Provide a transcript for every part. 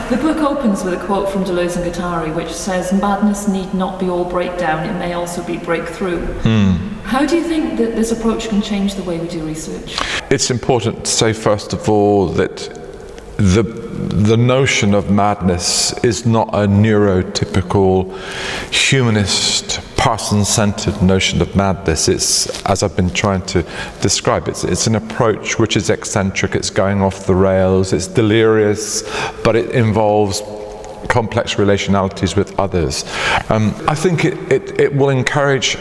The book opens with a quote from Deleuze and Guattari, which says, "Madness need not be all breakdown, it may also be breakthrough." How do you think that this approach can change the way we do research? It's important to say, first of all, that the notion of madness is not a neurotypical humanist, person-centered notion of madness. It's, as I've been trying to describe, it's an approach which is eccentric, it's going off the rails, it's delirious, but it involves complex relationalities with others. I think it will encourage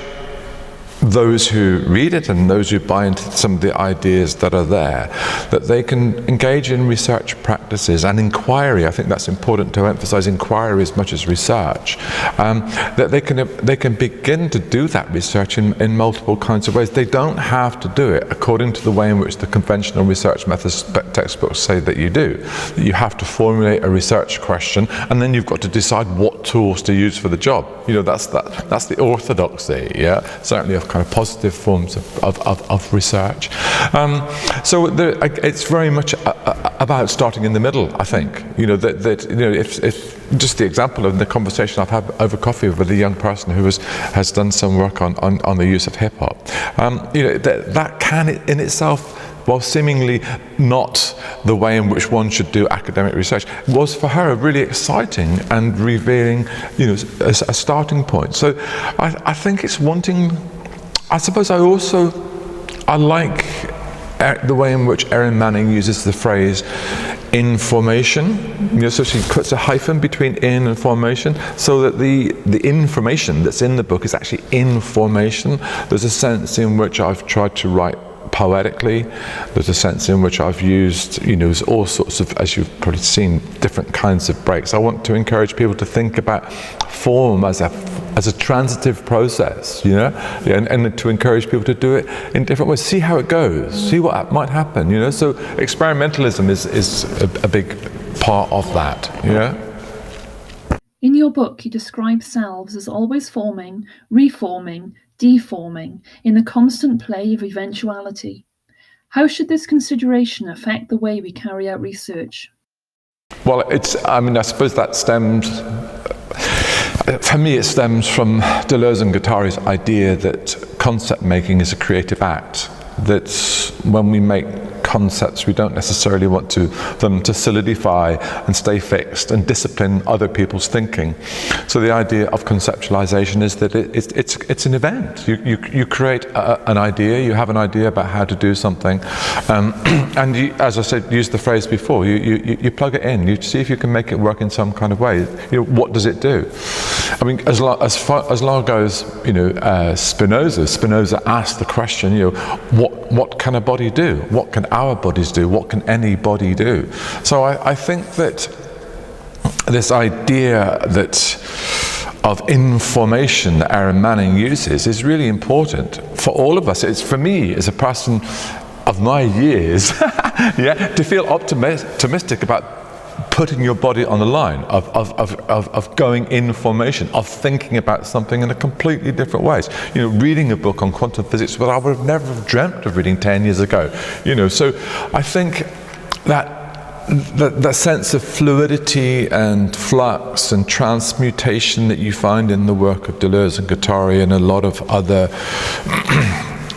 those who read it and those who buy into some of the ideas that are there, that they can engage in research practices and inquiry. I think that's important to emphasize inquiry as much as research. That they can begin to do that research in multiple kinds of ways. They don't have to do it according to the way in which the conventional research methods textbooks say that you do. That you have to formulate a research question and then you've got to decide what tools to use for the job. You know, that's the orthodoxy, yeah, certainly of kind of positive forms of research. So it's very much about starting in the middle, I think. You know, that you know, if just the example of the conversation I've had over coffee with a young person who has done some work on the use of hip hop. You know, that can in itself, while seemingly not the way in which one should do academic research, was for her a really exciting and revealing, you know, a starting point. So I think it's wanting. I suppose I like the way in which Erin Manning uses the phrase information. You know, so she puts a hyphen between in and formation, so that the information that's in the book is actually information. There's a sense in which I've tried to write poetically. There's a sense in which I've used, you know, all sorts of, as you've probably seen, different kinds of breaks. I want to encourage people to think about form as a transitive process, you know, and to encourage people to do it in different ways. See how it goes, see what might happen, you know. So experimentalism is a big part of that, you know. In your book, you describe selves as always forming, reforming, deforming in the constant play of eventuality. How should this consideration affect the way we carry out research? Well, I suppose that stems, for me, it stems from Deleuze and Guattari's idea that concept making is a creative act. That when we make concepts, we don't necessarily want them to solidify and stay fixed and discipline other people's thinking. So the idea of conceptualization is that it's an event. You create an idea, you have an idea about how to do something, and you, as I said, used the phrase before, you plug it in, you see if you can make it work in some kind of way. You know, what does it do? I mean, as long as you know, Spinoza asked the question, you know, what can a body do? What can our bodies do? What can any body do? So I think that this idea of information that Erin Manning uses is really important for all of us. It's for me as a person of my years, yeah, to feel optimistic about putting your body on the line, of going in formation, of thinking about something in a completely different ways. You know, reading a book on quantum physics, well, I would have never dreamt of reading 10 years ago. You know, so I think that sense of fluidity and flux and transmutation that you find in the work of Deleuze and Guattari and a lot of other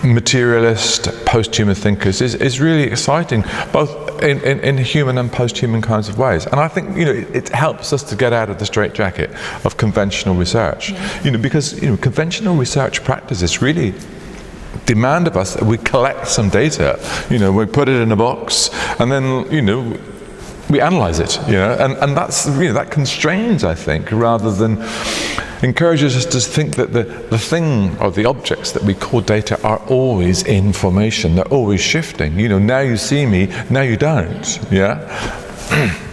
materialist post-human thinkers is really exciting, both in human and post-human kinds of ways. And I think, you know, it helps us to get out of the straitjacket of conventional research. Yeah. You know, because, you know, conventional research practices really demand of us that we collect some data. You know, we put it in a box and then, you know, we analyze it, you know, and that's, you know, that constrains, I think, rather than encourages us to think that the thing or the objects that we call data are always information, they're always shifting. You know, now you see me, now you don't, yeah?